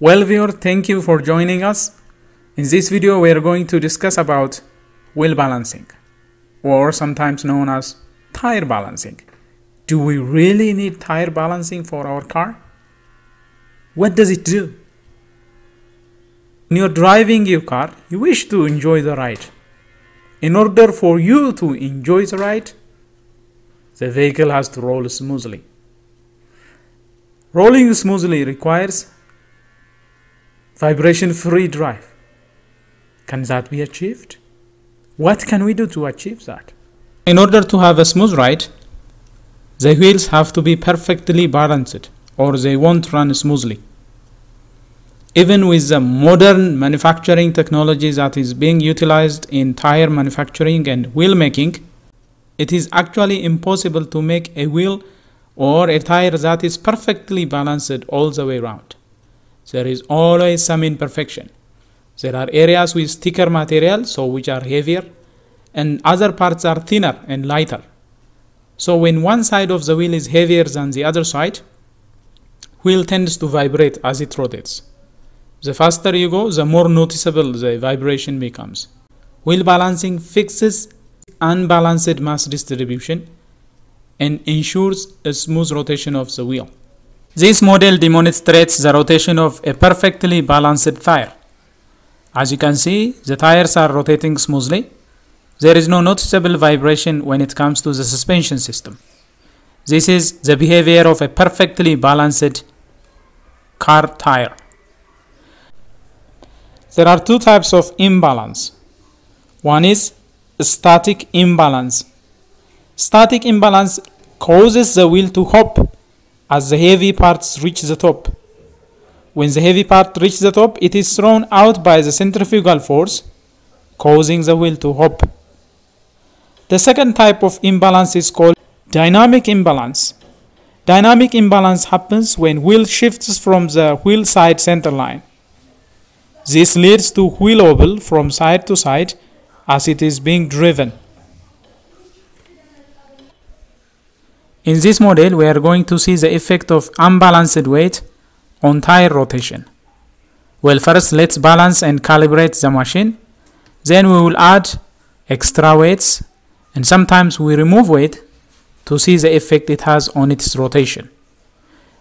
Well viewer, thank you for joining us. In this video we are going to discuss about wheel balancing, or sometimes known as tire balancing. Do we really need tire balancing for our car? What does it do? When you're driving your car, you wish to enjoy the ride. In order for you to enjoy the ride, the vehicle has to roll smoothly. Rolling smoothly requires vibration-free drive. Can that be achieved? What can we do to achieve that? In order to have a smooth ride, the wheels have to be perfectly balanced, or they won't run smoothly. Even with the modern manufacturing technology that is being utilized in tire manufacturing and wheel making, it is actually impossible to make a wheel or a tire that is perfectly balanced all the way around. There is always some imperfection. There are areas with thicker material, so which are heavier, and other parts are thinner and lighter. So when one side of the wheel is heavier than the other side, wheel tends to vibrate as it rotates. The faster you go, the more noticeable the vibration becomes. Wheel balancing fixes unbalanced mass distribution and ensures a smooth rotation of the wheel. This model demonstrates the rotation of a perfectly balanced tire. As you can see, the tires are rotating smoothly. There is no noticeable vibration when it comes to the suspension system. This is the behavior of a perfectly balanced car tire. There are two types of imbalance. One is static imbalance. Static imbalance causes the wheel to hop as the heavy parts reach the top. When the heavy part reaches the top, it is thrown out by the centrifugal force, causing the wheel to hop. The second type of imbalance is called dynamic imbalance. Dynamic imbalance happens when wheel shifts from the wheel side center line. This leads to wheel wobble from side to side as it is being driven. In this model, we are going to see the effect of unbalanced weight on tire rotation. Well, first let's balance and calibrate the machine. Then we will add extra weights, and sometimes we remove weight to see the effect it has on its rotation.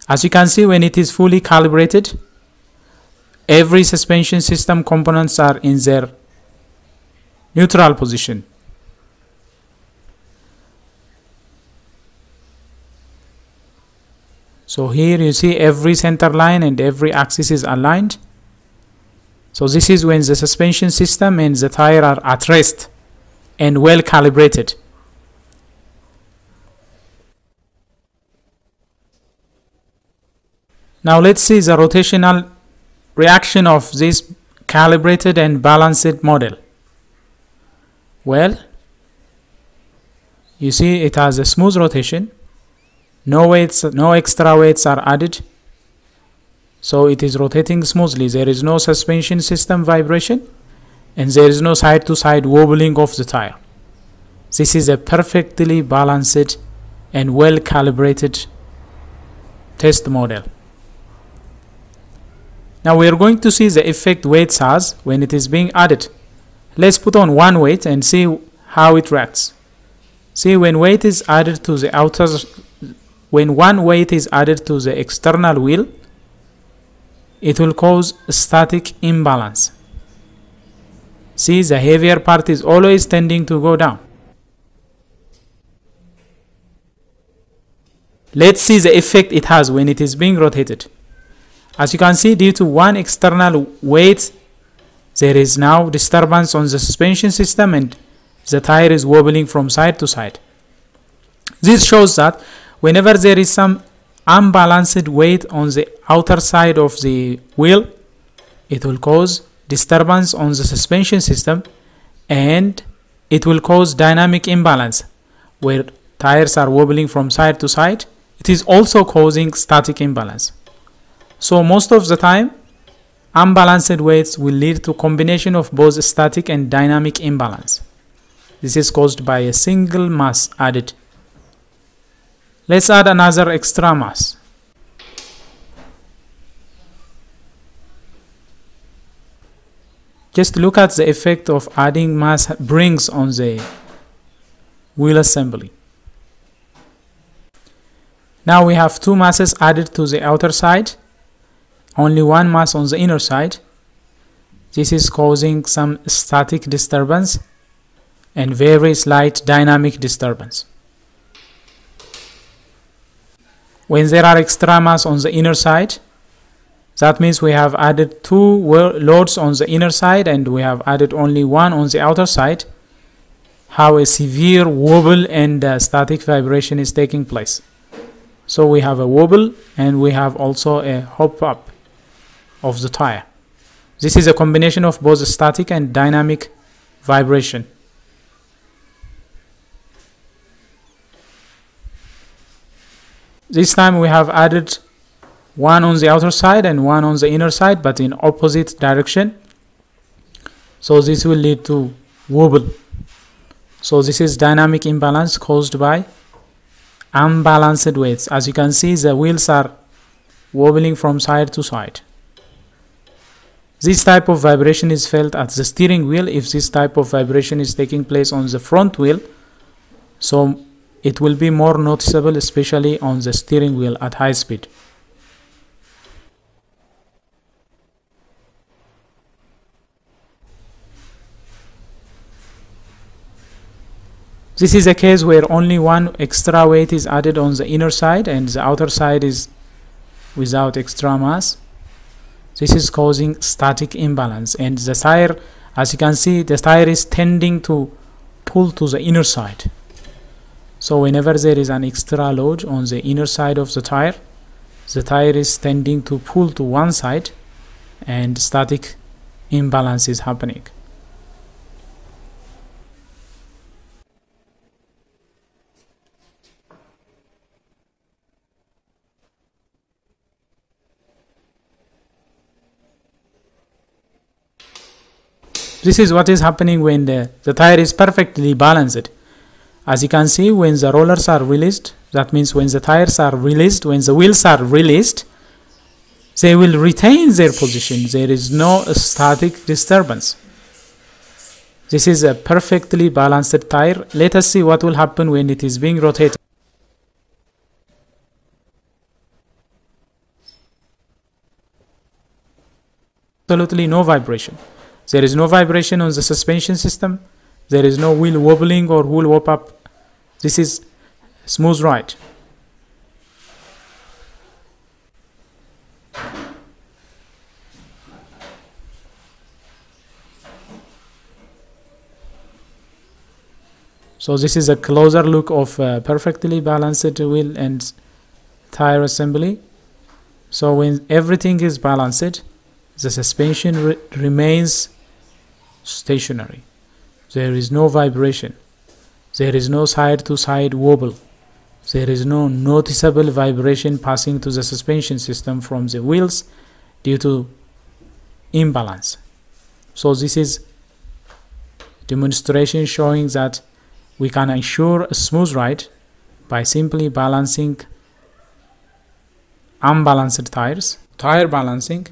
As you can see, when it is fully calibrated, every suspension system components are in their neutral position. So here you see every center line and every axis is aligned. So this is when the suspension system and the tire are at rest and well calibrated. Now let's see the rotational reaction of this calibrated and balanced model. Well, you see it has a smooth rotation. No weights, no extra weights are added. So it is rotating smoothly. There is no suspension system vibration, and there is no side to side wobbling of the tire. This is a perfectly balanced and well calibrated test model. Now we are going to see the effect weights has when it is being added. Let's put on one weight and see how it reacts. See, when weight is added to the outer, when one weight is added to the external wheel, it will cause static imbalance. See, the heavier part is always tending to go down. Let's see the effect it has when it is being rotated. As you can see, due to one external weight, there is now disturbance on the suspension system and the tire is wobbling from side to side. This shows that whenever there is some unbalanced weight on the outer side of the wheel, it will cause disturbance on the suspension system and it will cause dynamic imbalance where tires are wobbling from side to side. It is also causing static imbalance. So most of the time, unbalanced weights will lead to combination of both static and dynamic imbalance. This is caused by a single mass added. Let's add another extra mass. Just look at the effect of adding mass brings on the wheel assembly. Now we have two masses added to the outer side, only one mass on the inner side. This is causing some static disturbance and very slight dynamic disturbance. When there are extra mass on the inner side, that means we have added two loads on the inner side and we have added only one on the outer side. How a severe wobble and static vibration is taking place. So we have a wobble and we have also a hop up of the tire. This is a combination of both static and dynamic vibration. This time we have added one on the outer side and one on the inner side, but in opposite direction. So this will lead to wobble. So this is dynamic imbalance caused by unbalanced weights. As you can see, the wheels are wobbling from side to side. This type of vibration is felt at the steering wheel. If this type of vibration is taking place on the front wheel, so it will be more noticeable, especially on the steering wheel at high speed. This is a case where only one extra weight is added on the inner side and the outer side is without extra mass. This is causing static imbalance, and the tire, as you can see, the tire is tending to pull to the inner side. So whenever there is an extra load on the inner side of the tire is tending to pull to one side and static imbalance is happening. This is what is happening when the tire is perfectly balanced. As you can see, when the rollers are released, that means when the tires are released, when the wheels are released, they will retain their position. There is no static disturbance. This is a perfectly balanced tire. Let us see what will happen when it is being rotated. Absolutely no vibration. There is no vibration on the suspension system. There is no wheel wobbling or wheel wop up. This is smooth ride. So this is a closer look of perfectly balanced wheel and tire assembly. So when everything is balanced, the suspension remains stationary. There is no vibration. There is no side-to-side wobble. There is no noticeable vibration passing to the suspension system from the wheels due to imbalance. So this is demonstration showing that we can ensure a smooth ride by simply balancing unbalanced tires. Tire balancing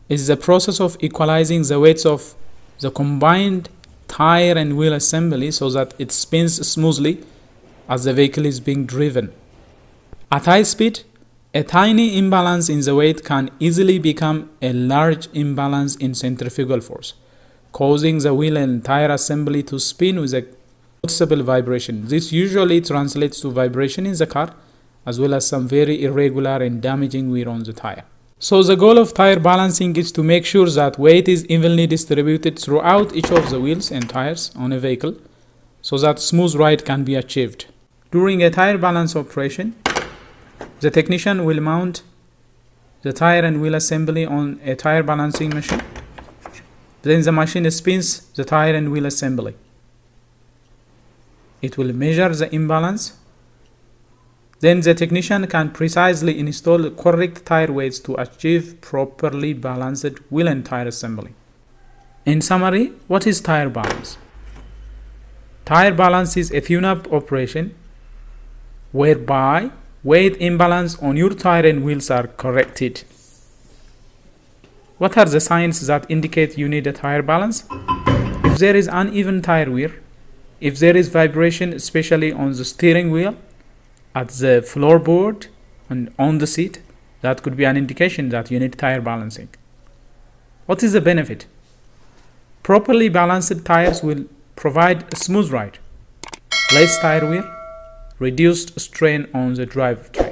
is the process of equalizing the weights of the combined tire and wheel assembly so that it spins smoothly as the vehicle is being driven. At high speed, a tiny imbalance in the weight can easily become a large imbalance in centrifugal force, causing the wheel and tire assembly to spin with a noticeable vibration. This usually translates to vibration in the car, as well as some very irregular and damaging wear on the tire. So the goal of tire balancing is to make sure that weight is evenly distributed throughout each of the wheels and tires on a vehicle so that smooth ride can be achieved. During a tire balance operation, the technician will mount the tire and wheel assembly on a tire balancing machine. Then the machine spins the tire and wheel assembly. It will measure the imbalance. Then the technician can precisely install correct tire weights to achieve properly balanced wheel and tire assembly. In summary, what is tire balance? Tire balance is a tune-up operation whereby weight imbalance on your tire and wheels are corrected. What are the signs that indicate you need a tire balance? If there is uneven tire wear, if there is vibration, especially on the steering wheel, at the floorboard, and on the seat, that could be an indication that you need tire balancing. What is the benefit? Properly balanced tires will provide a smooth ride, less tire wear, reduced strain on the drivetrain.